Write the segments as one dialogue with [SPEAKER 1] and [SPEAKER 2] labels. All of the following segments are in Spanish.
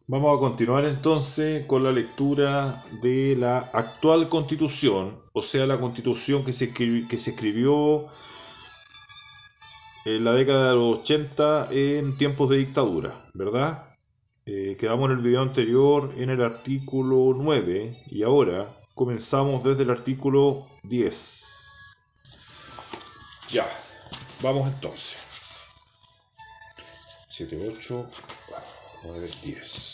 [SPEAKER 1] Vamos a continuar entonces con la lectura de la actual constitución, o sea, la constitución que se escribió en la década de los 80 en tiempos de dictadura, ¿verdad? Quedamos en el video anterior en el artículo 9 y ahora comenzamos desde el artículo 10. Ya, vamos entonces. 7, 8, 9, 10.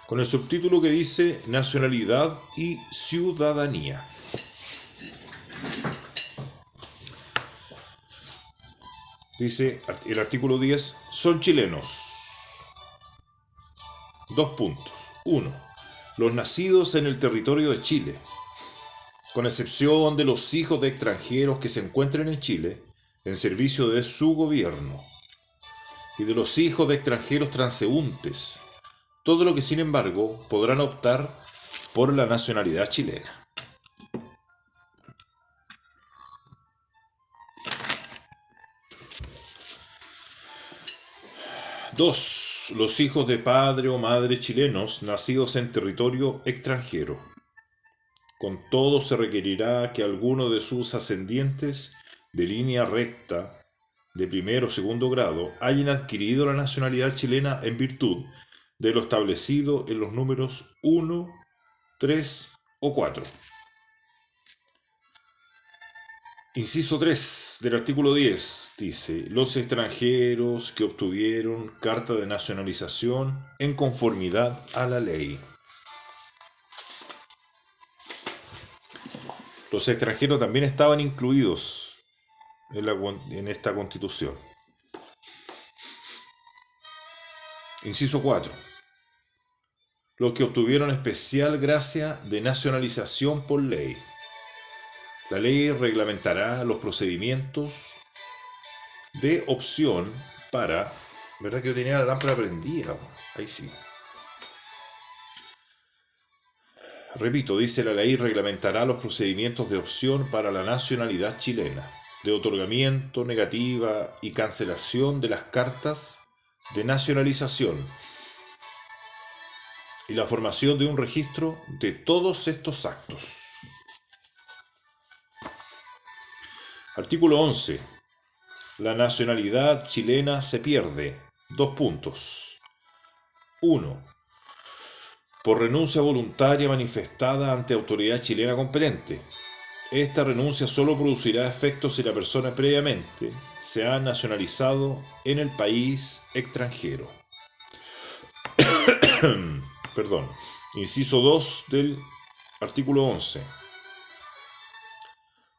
[SPEAKER 1] Con el subtítulo que dice Nacionalidad y Ciudadanía. Dice el artículo 10, son chilenos. Dos puntos. 1. Los nacidos en el territorio de Chile, con excepción de los hijos de extranjeros que se encuentren en Chile en servicio de su gobierno, y de los hijos de extranjeros transeúntes, todo lo que sin embargo podrán optar por la nacionalidad chilena. 2. Los hijos de padre o madre chilenos nacidos en territorio extranjero. Con todo se requerirá que alguno de sus ascendientes de línea recta de primer o segundo grado hayan adquirido la nacionalidad chilena en virtud de lo establecido en los números 1, 3 o 4. Inciso 3 del artículo 10 dice, los extranjeros que obtuvieron carta de nacionalización en conformidad a la ley. Los extranjeros también estaban incluidos en esta constitución. Inciso 4. Los que obtuvieron especial gracia de nacionalización por ley. La ley reglamentará los procedimientos de opción para... ¿Verdad que yo tenía la lámpara prendida? Ahí sí. Repito, dice la ley reglamentará los procedimientos de opción para la nacionalidad chilena, de otorgamiento, negativa y cancelación de las cartas de nacionalización y la formación de un registro de todos estos actos. Artículo 11. La nacionalidad chilena se pierde. 2 puntos. 1. Por renuncia voluntaria manifestada ante autoridad chilena competente. Esta renuncia solo producirá efectos si la persona previamente se ha nacionalizado en el país extranjero. Perdón. Inciso 2 del artículo 11.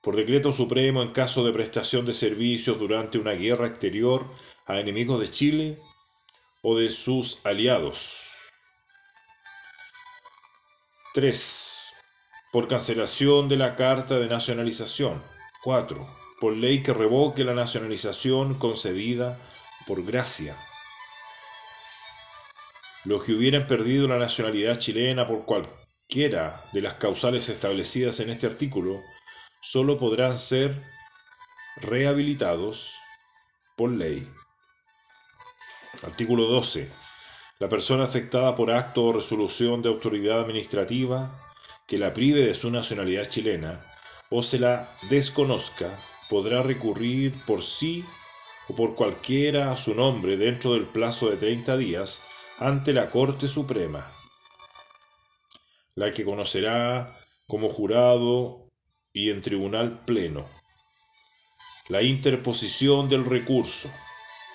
[SPEAKER 1] Por decreto supremo en caso de prestación de servicios durante una guerra exterior a enemigos de Chile o de sus aliados. 3. Por cancelación de la carta de nacionalización. 4. Por ley que revoque la nacionalización concedida por gracia. Los que hubieran perdido la nacionalidad chilena por cualquiera de las causales establecidas en este artículo solo podrán ser rehabilitados por ley. Artículo 12. La persona afectada por acto o resolución de autoridad administrativa que la prive de su nacionalidad chilena o se la desconozca podrá recurrir por sí o por cualquiera a su nombre dentro del plazo de 30 días ante la Corte Suprema, la que conocerá como jurado y en tribunal pleno la interposición del recurso.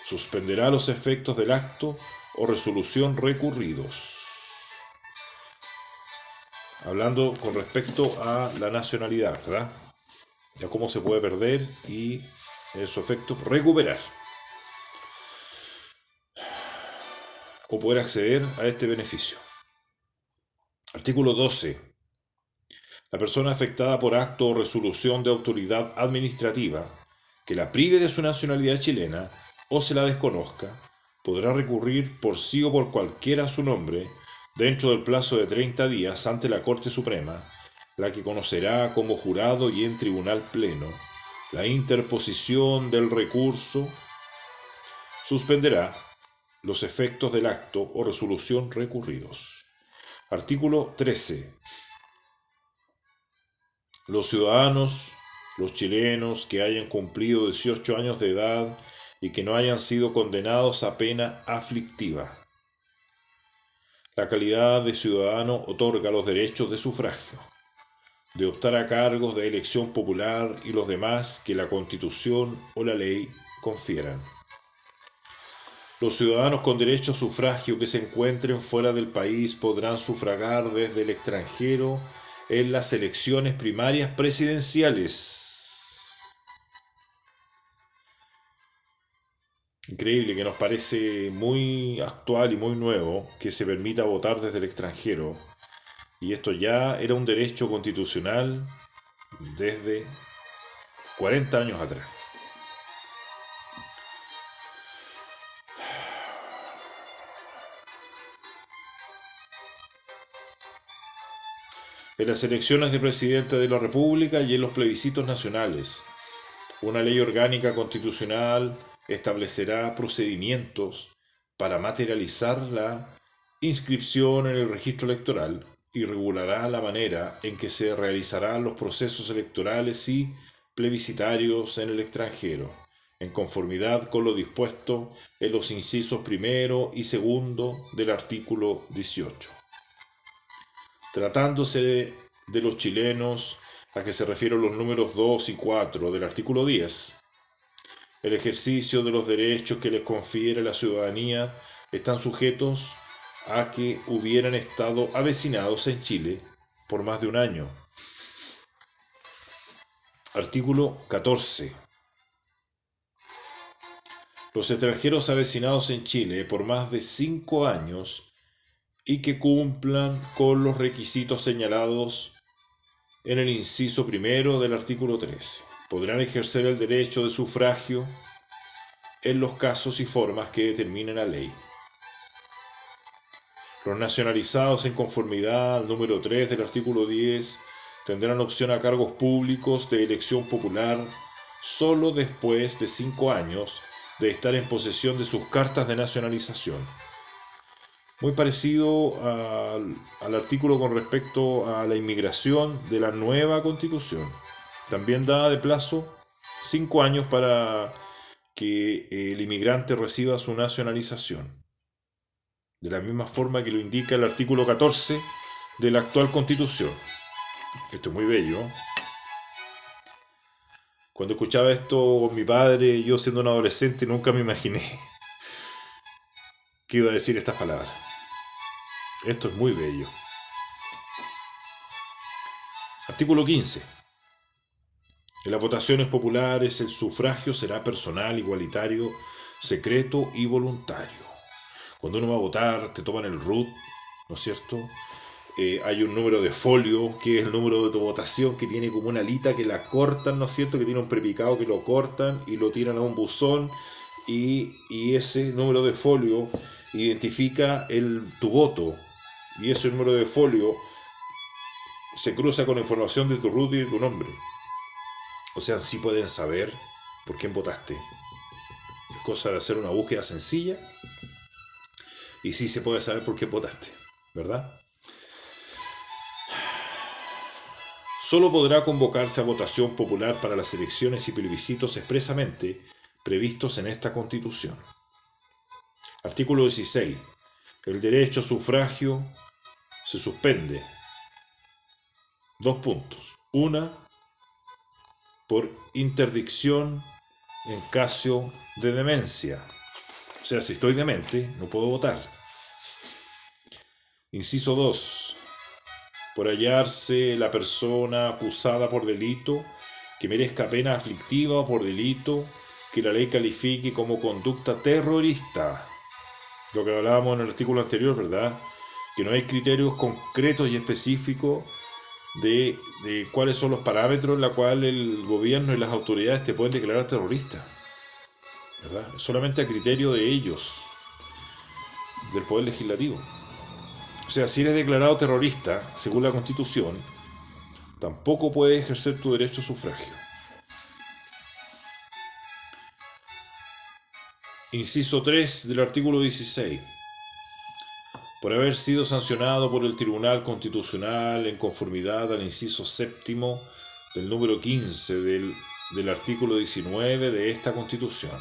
[SPEAKER 1] Suspenderá los efectos del acto o resolución recurridos. Hablando con respecto a la nacionalidad, ¿verdad? Ya cómo se puede perder y su efecto recuperar. O poder acceder a este beneficio. Artículo 12. La persona afectada por acto o resolución de autoridad administrativa que la prive de su nacionalidad chilena o se la desconozca, podrá recurrir por sí o por cualquiera a su nombre dentro del plazo de 30 días ante la Corte Suprema, la que conocerá como jurado y en tribunal pleno la interposición del recurso, suspenderá los efectos del acto o resolución recurridos. Artículo 13. Los ciudadanos, los chilenos que hayan cumplido 18 años de edad y que no hayan sido condenados a pena aflictiva. La calidad de ciudadano otorga los derechos de sufragio, de optar a cargos de elección popular y los demás que la Constitución o la ley confieran. Los ciudadanos con derecho a sufragio que se encuentren fuera del país podrán sufragar desde el extranjero en las elecciones primarias presidenciales. Increíble, que nos parece muy actual y muy nuevo que se permita votar desde el extranjero. Y esto ya era un derecho constitucional desde 40 años atrás. En las elecciones de presidente de la República y en los plebiscitos nacionales, una ley orgánica constitucional establecerá procedimientos para materializar la inscripción en el registro electoral y regulará la manera en que se realizarán los procesos electorales y plebiscitarios en el extranjero, en conformidad con lo dispuesto en los incisos primero y segundo del artículo 18. Tratándose de los chilenos a que se refieren los números 2 y 4 del artículo 10, el ejercicio de los derechos que les confiere la ciudadanía están sujetos a que hubieran estado avecinados en Chile por más de un año. Artículo 14. Los extranjeros avecinados en Chile por más de 5 años y que cumplan con los requisitos señalados en el inciso primero del artículo 13 podrán ejercer el derecho de sufragio en los casos y formas que determine la ley. Los nacionalizados en conformidad al número 3 del artículo 10 tendrán opción a cargos públicos de elección popular solo después de 5 años de estar en posesión de sus cartas de nacionalización. Muy parecido al artículo con respecto a la inmigración de la nueva Constitución. También da de plazo 5 años para que el inmigrante reciba su nacionalización. De la misma forma que lo indica el artículo 14 de la actual Constitución. Esto es muy bello. Cuando escuchaba esto con mi padre, yo siendo un adolescente, nunca me imaginé que iba a decir estas palabras. Esto es muy bello. Artículo 15. En las votaciones populares el sufragio será personal, igualitario, secreto y voluntario. Cuando uno va a votar, te toman el RUT, ¿no es cierto? Hay un número de folio, que es el número de tu votación, que tiene como una alita que la cortan, ¿no es cierto? Que tiene un prepicado que lo cortan y lo tiran a un buzón, y ese número de folio identifica tu voto. Y ese número de folio se cruza con la información de tu RUT y de tu nombre. O sea, sí pueden saber por quién votaste. Es cosa de hacer una búsqueda sencilla y sí se puede saber por qué votaste, ¿verdad? Solo podrá convocarse a votación popular para las elecciones y plebiscitos expresamente previstos en esta Constitución. Artículo 16. El derecho a sufragio se suspende. 2 puntos. Una, por interdicción en caso de demencia. O sea, si estoy demente, no puedo votar. Inciso 2. Por hallarse la persona acusada por delito que merezca pena aflictiva o por delito que la ley califique como conducta terrorista. Lo que hablábamos en el artículo anterior, ¿verdad? Que no hay criterios concretos y específicos de cuáles son los parámetros en los cuales el gobierno y las autoridades te pueden declarar terrorista, ¿verdad? Solamente a criterio de ellos, del Poder Legislativo. O sea, si eres declarado terrorista, según la Constitución, tampoco puedes ejercer tu derecho a sufragio. Inciso 3 del artículo 16. Por haber sido sancionado por el Tribunal Constitucional en conformidad al inciso séptimo del número 15 del artículo 19 de esta Constitución.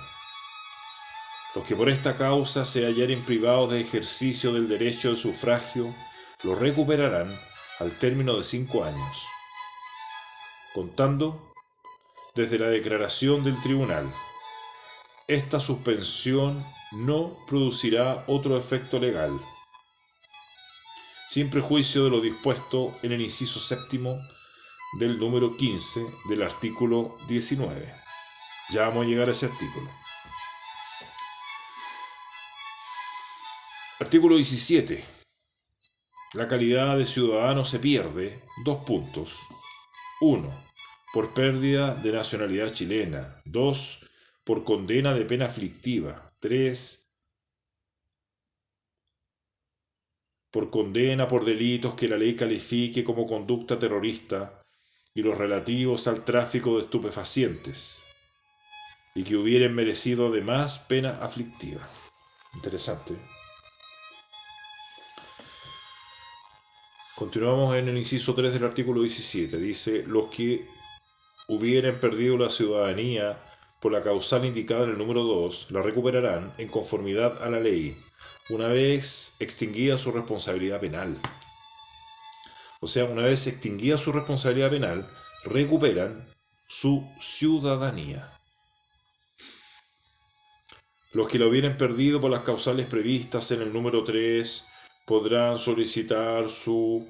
[SPEAKER 1] Los que por esta causa se hallaren privados de ejercicio del derecho de sufragio lo recuperarán al término de 5 años, contando desde la declaración del tribunal. Esta suspensión no producirá otro efecto legal, sin prejuicio de lo dispuesto en el inciso séptimo del número 15 del artículo 19. Ya vamos a llegar a ese artículo. Artículo 17. La calidad de ciudadano se pierde, 2 puntos. 1. Por pérdida de nacionalidad chilena. 2. Por condena de pena aflictiva. 3. Por condena por delitos que la ley califique como conducta terrorista y los relativos al tráfico de estupefacientes, y que hubieran merecido además pena aflictiva. Interesante. Continuamos en el inciso 3 del artículo 17. Dice: los que hubieran perdido la ciudadanía por la causal indicada en el número 2, la recuperarán en conformidad a la ley, una vez extinguida su responsabilidad penal. O sea, una vez extinguida su responsabilidad penal, recuperan su ciudadanía. Los que la hubieran perdido por las causales previstas en el número 3 podrán solicitar su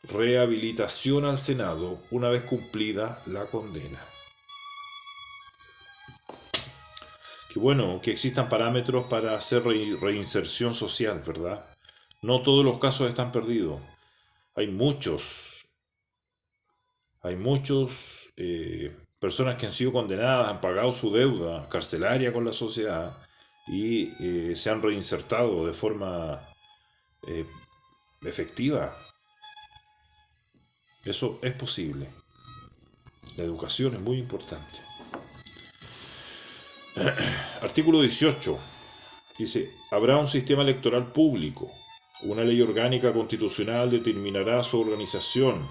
[SPEAKER 1] rehabilitación al Senado una vez cumplida la condena. Qué bueno que existan parámetros para hacer reinserción social, ¿verdad? No todos los casos están perdidos. Hay muchos personas que han sido condenadas, han pagado su deuda carcelaria con la sociedad y se han reinsertado de forma efectiva. Eso es posible. La educación es muy importante. Artículo 18. Dice: habrá un sistema electoral público. Una ley orgánica constitucional determinará su organización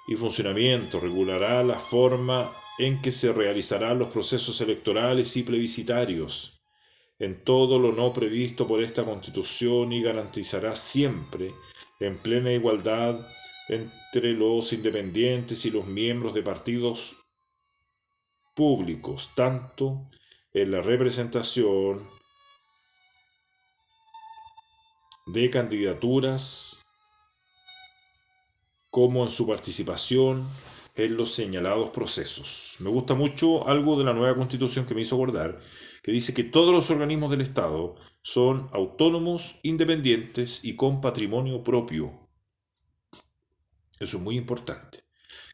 [SPEAKER 1] y funcionamiento, regulará la forma en que se realizarán los procesos electorales y plebiscitarios en todo lo no previsto por esta Constitución y garantizará siempre en plena igualdad entre los independientes y los miembros de partidos públicos, tanto en la representación de candidaturas como en su participación en los señalados procesos. Me gusta mucho algo de la nueva Constitución que me hizo acordar, que dice que todos los organismos del Estado son autónomos, independientes y con patrimonio propio. Eso es muy importante,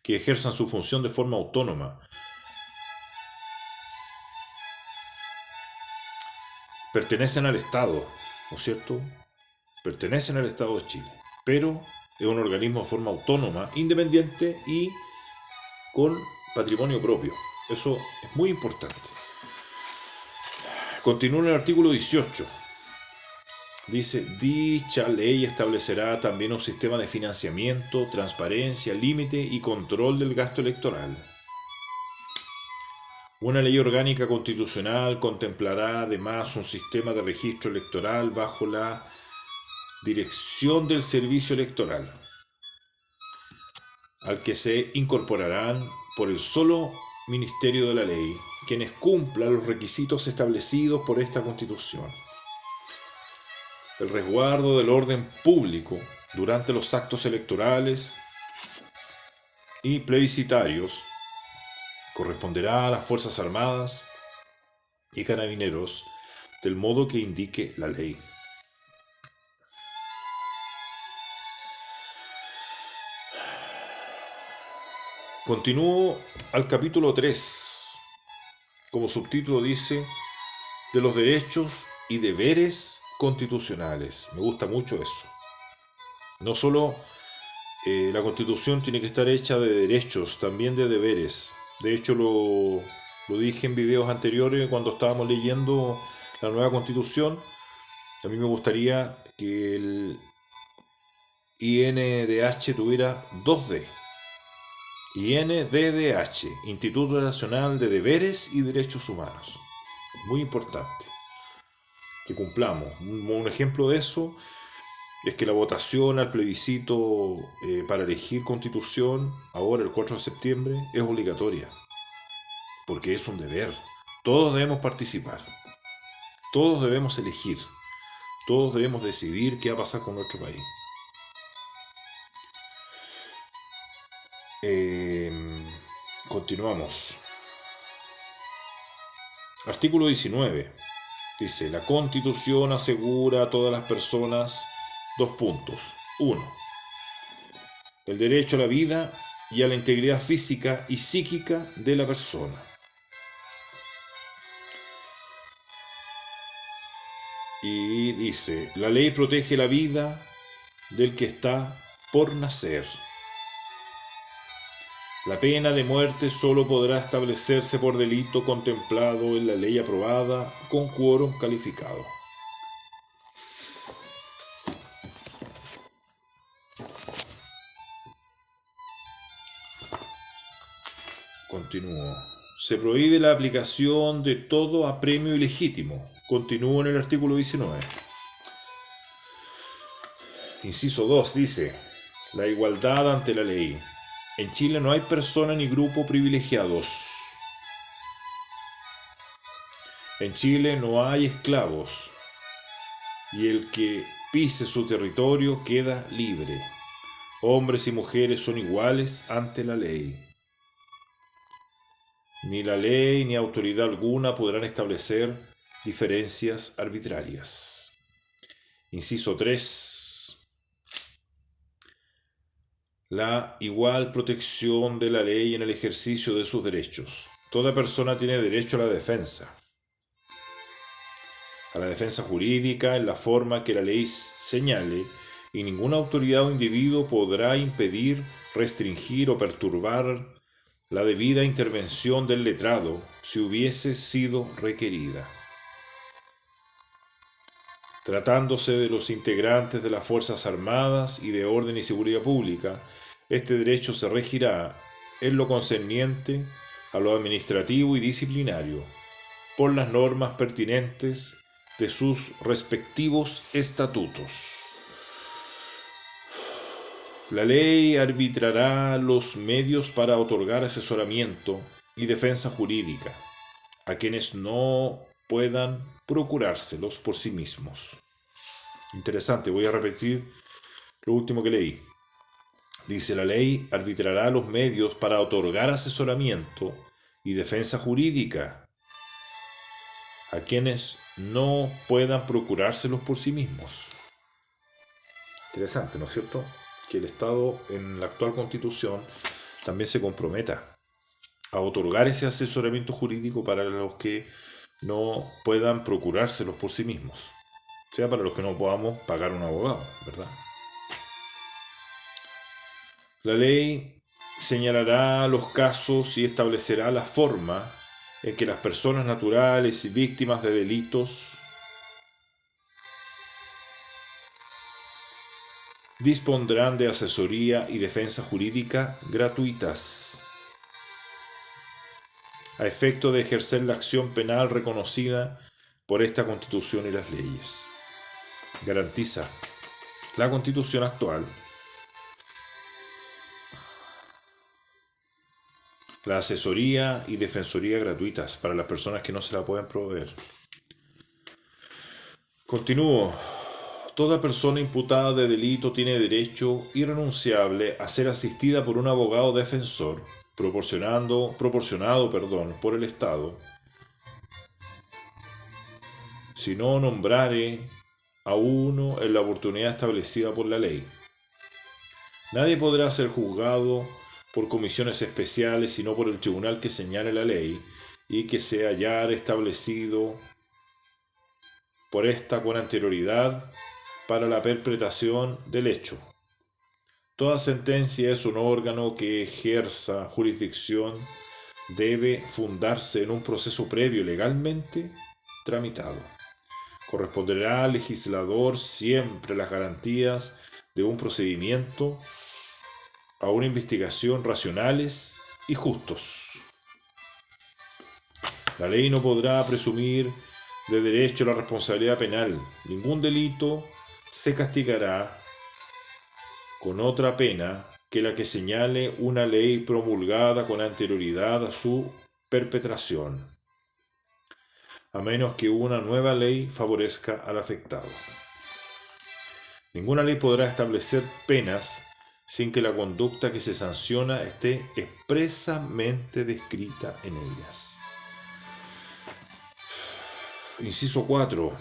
[SPEAKER 1] que ejerzan su función de forma autónoma. Pertenecen al Estado, ¿no es cierto? Pertenecen al Estado de Chile, pero es un organismo de forma autónoma, independiente y con patrimonio propio. Eso es muy importante. Continúa en el artículo 18. Dice: dicha ley establecerá también un sistema de financiamiento, transparencia, límite y control del gasto electoral. Una ley orgánica constitucional contemplará además un sistema de registro electoral bajo la dirección del servicio electoral, al que se incorporarán por el solo Ministerio de la Ley quienes cumplan los requisitos establecidos por esta Constitución. El resguardo del orden público durante los actos electorales y plebiscitarios corresponderá a las Fuerzas Armadas y Carabineros del modo que indique la ley. Continúo al capítulo 3. Como subtítulo dice: de los derechos y deberes constitucionales. Me gusta mucho eso. No solo la Constitución tiene que estar hecha de derechos, también de deberes. De hecho, Lo dije en videos anteriores cuando estábamos leyendo la nueva Constitución. A mí me gustaría que el INDH tuviera 2D. INDDH, Instituto Nacional de Deberes y Derechos Humanos. Muy importante que cumplamos. Un ejemplo de eso es que la votación al plebiscito para elegir constitución, ahora el 4 de septiembre, es obligatoria. Porque es un deber. Todos debemos participar. Todos debemos elegir. Todos debemos decidir qué va a pasar con nuestro país. Continuamos. Artículo 19. Dice, la Constitución asegura a todas las personas 2 puntos. 1. El derecho a la vida y a la integridad física y psíquica de la persona. Y dice, la ley protege la vida del que está por nacer. La pena de muerte solo podrá establecerse por delito contemplado en la ley aprobada con quórum calificado. Continúo. Se prohíbe la aplicación de todo apremio ilegítimo. Continúo en el artículo 19. Inciso 2 dice, la igualdad ante la ley. En Chile no hay persona ni grupo privilegiados. En Chile no hay esclavos. Y el que pise su territorio queda libre. Hombres y mujeres son iguales ante la ley. Ni la ley ni autoridad alguna podrán establecer diferencias arbitrarias. Inciso 3. La igual protección de la ley en el ejercicio de sus derechos. Toda persona tiene derecho a la defensa jurídica en la forma que la ley señale, y ninguna autoridad o individuo podrá impedir, restringir o perturbar la debida intervención del letrado si hubiese sido requerida. Tratándose de los integrantes de las Fuerzas Armadas y de Orden y Seguridad Pública, este derecho se regirá en lo concerniente a lo administrativo y disciplinario por las normas pertinentes de sus respectivos estatutos. La ley arbitrará los medios para otorgar asesoramiento y defensa jurídica a quienes no puedan procurárselos por sí mismos. Interesante, voy a repetir lo último que leí. Dice, la ley arbitrará los medios para otorgar asesoramiento y defensa jurídica a quienes no puedan procurárselos por sí mismos. Interesante, ¿no es cierto? Que el Estado en la actual Constitución también se comprometa a otorgar ese asesoramiento jurídico para los que no puedan procurárselos por sí mismos. O sea, para los que no podamos pagar un abogado, ¿verdad? La ley señalará los casos y establecerá la forma en que las personas naturales y víctimas de delitos dispondrán de asesoría y defensa jurídica gratuitas a efecto de ejercer la acción penal reconocida por esta Constitución y las leyes. Garantiza la Constitución actual la asesoría y defensoría gratuitas para las personas que no se la pueden proveer. Continúo. Toda persona imputada de delito tiene derecho irrenunciable a ser asistida por un abogado defensor, proporcionado por el Estado, si no nombrare a uno en la oportunidad establecida por la ley. Nadie podrá ser juzgado por comisiones especiales, sino por el tribunal que señale la ley y que se hallar establecido por esta con anterioridad para la perpetración del hecho. Toda sentencia es un órgano que ejerza jurisdicción debe fundarse en un proceso previo legalmente tramitado. Corresponderá al legislador siempre las garantías de un procedimiento a una investigación racionales y justos. La ley no podrá presumir de derecho a la responsabilidad penal. Ningún delito se castigará con otra pena que la que señale una ley promulgada con anterioridad a su perpetración, a menos que una nueva ley favorezca al afectado. Ninguna ley podrá establecer penas sin que la conducta que se sanciona esté expresamente descrita en ellas. Inciso 4.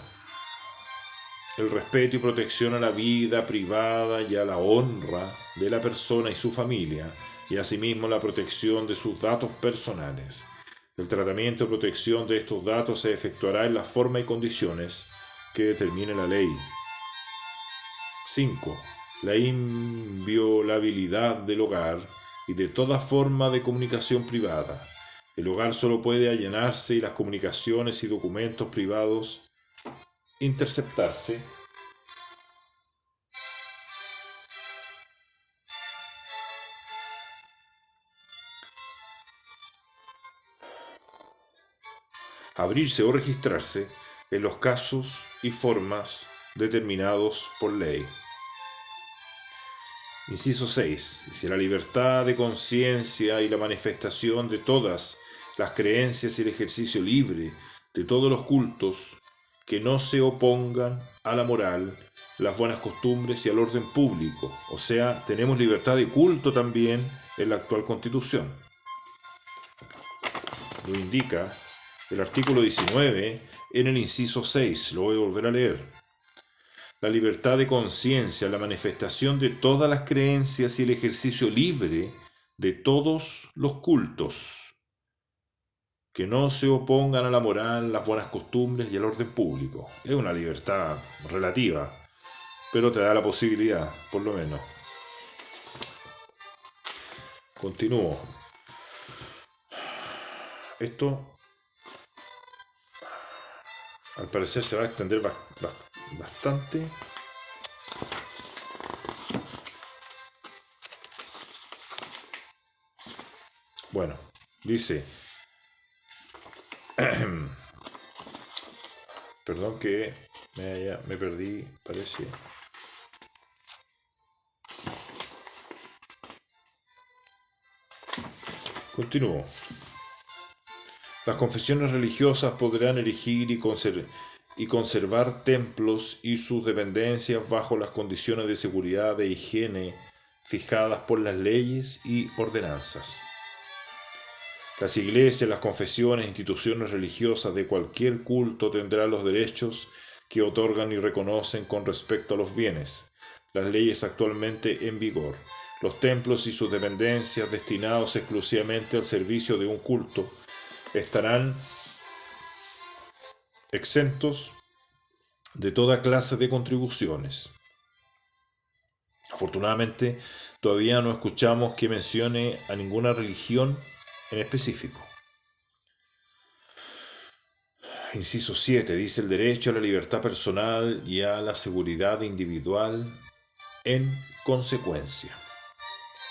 [SPEAKER 1] El respeto y protección a la vida privada y a la honra de la persona y su familia, y asimismo la protección de sus datos personales. El tratamiento y protección de estos datos se efectuará en la forma y condiciones que determine la ley. 5. La inviolabilidad del hogar y de toda forma de comunicación privada. El hogar solo puede allanarse y las comunicaciones y documentos privados interceptarse abrirse o registrarse en los casos y formas determinados por ley. Inciso 6. Si la libertad de conciencia y la manifestación de todas las creencias y el ejercicio libre de todos los cultos que no se opongan a la moral, las buenas costumbres y al orden público. O sea, tenemos libertad de culto también en la actual Constitución. Lo indica el artículo 19 en el inciso 6. Lo voy a volver a leer. La libertad de conciencia, la manifestación de todas las creencias y el ejercicio libre de todos los cultos que no se opongan a la moral, las buenas costumbres y al orden público. Es una libertad relativa, pero te da la posibilidad, por lo menos. Continúo. Esto, al parecer, se va a extender bastante. Bueno, dice... Perdón que me perdí, parece. Continúo. Las confesiones religiosas podrán erigir y conservar templos y sus dependencias bajo las condiciones de seguridad e higiene fijadas por las leyes y ordenanzas. Las iglesias, las confesiones, instituciones religiosas de cualquier culto tendrán los derechos que otorgan y reconocen con respecto a los bienes, las leyes actualmente en vigor. Los templos y sus dependencias destinados exclusivamente al servicio de un culto estarán exentos de toda clase de contribuciones. Afortunadamente, todavía no escuchamos que mencione a ninguna religión en específico. Inciso 7. Dice el derecho a la libertad personal y a la seguridad individual en consecuencia.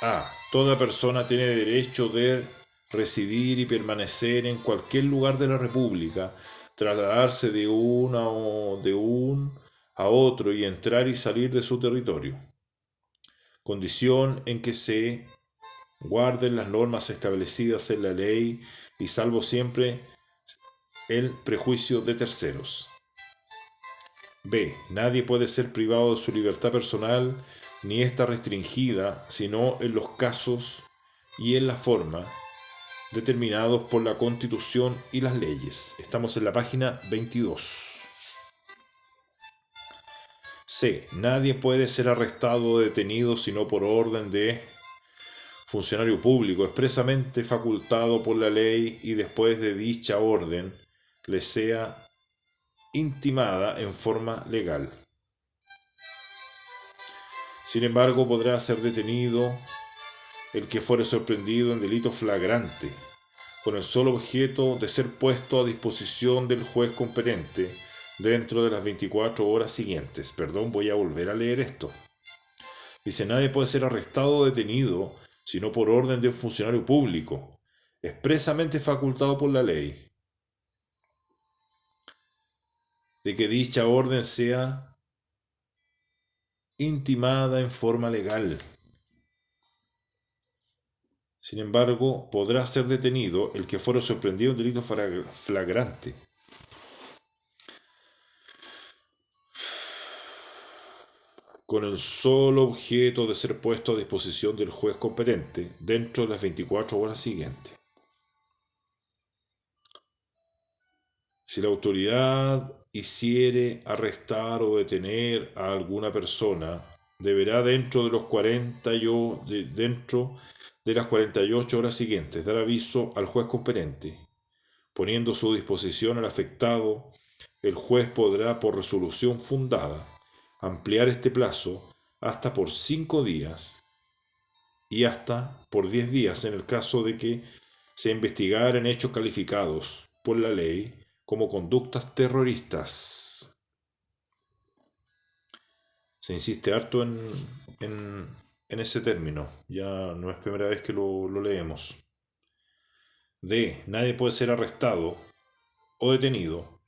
[SPEAKER 1] A. Toda persona tiene derecho de residir y permanecer en cualquier lugar de la República, trasladarse de un a otro y entrar y salir de su territorio, condición en que se guarden las normas establecidas en la ley y salvo siempre el prejuicio de terceros. B. Nadie puede ser privado de su libertad personal ni está restringida sino en los casos y en la forma determinados por la Constitución y las leyes. Estamos en la página 22. C. Nadie puede ser arrestado o detenido sino por orden de funcionario público expresamente facultado por la ley y después de dicha orden le sea intimada en forma legal. Sin embargo, podrá ser detenido el que fuere sorprendido en delito flagrante, con el solo objeto de ser puesto a disposición del juez competente dentro de las 24 horas siguientes. Perdón, voy a volver a leer esto. Dice, nadie puede ser arrestado o detenido sino por orden de un funcionario público, expresamente facultado por la ley, de que dicha orden sea intimada en forma legal. Sin embargo, podrá ser detenido el que fuera sorprendido en delito flagrante. Con el solo objeto de ser puesto a disposición del juez competente dentro de las 24 horas siguientes. Si la autoridad hiciere arrestar o detener a alguna persona, deberá dentro de las 48 horas siguientes dar aviso al juez competente. Poniendo a su disposición al afectado, el juez podrá, por resolución fundada, ampliar este plazo hasta por 5 días y hasta por 10 días en el caso de que se investigaren hechos calificados por la ley como conductas terroristas. Se insiste harto en ese término, ya no es primera vez que lo leemos. D. Nadie puede ser arrestado o detenido,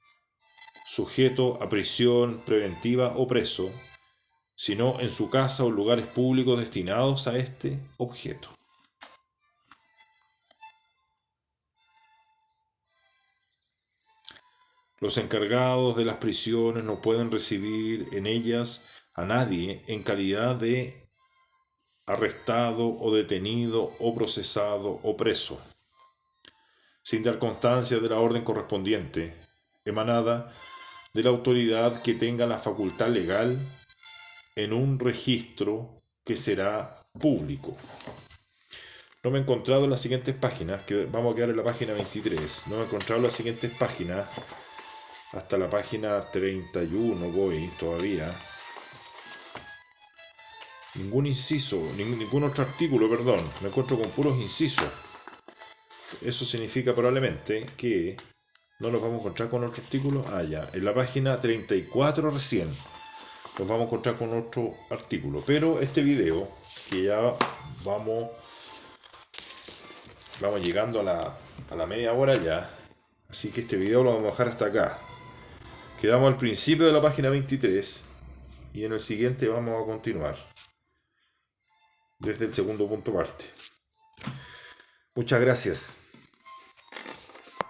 [SPEAKER 1] sujeto a prisión preventiva o preso, sino en su casa o lugares públicos destinados a este objeto. Los encargados de las prisiones no pueden recibir en ellas a nadie en calidad de arrestado o detenido o procesado o preso, sin dar constancia de la orden correspondiente, emanada de la autoridad que tenga la facultad legal en un registro que será público. No me he encontrado en las siguientes páginas, que vamos a quedar en la página 23. No me he encontrado en las siguientes páginas, hasta la página 31 voy todavía. Ningún inciso, ningún otro artículo, perdón. Me encuentro con puros incisos. Eso significa probablemente que no nos vamos a encontrar con otro artículo. Ya, en la página 34 recién nos vamos a encontrar con otro artículo. Pero este video, que ya vamos llegando a la media hora ya, así que este video lo vamos a dejar hasta acá. Quedamos al principio de la página 23 y en el siguiente vamos a continuar desde el segundo punto parte. Muchas gracias.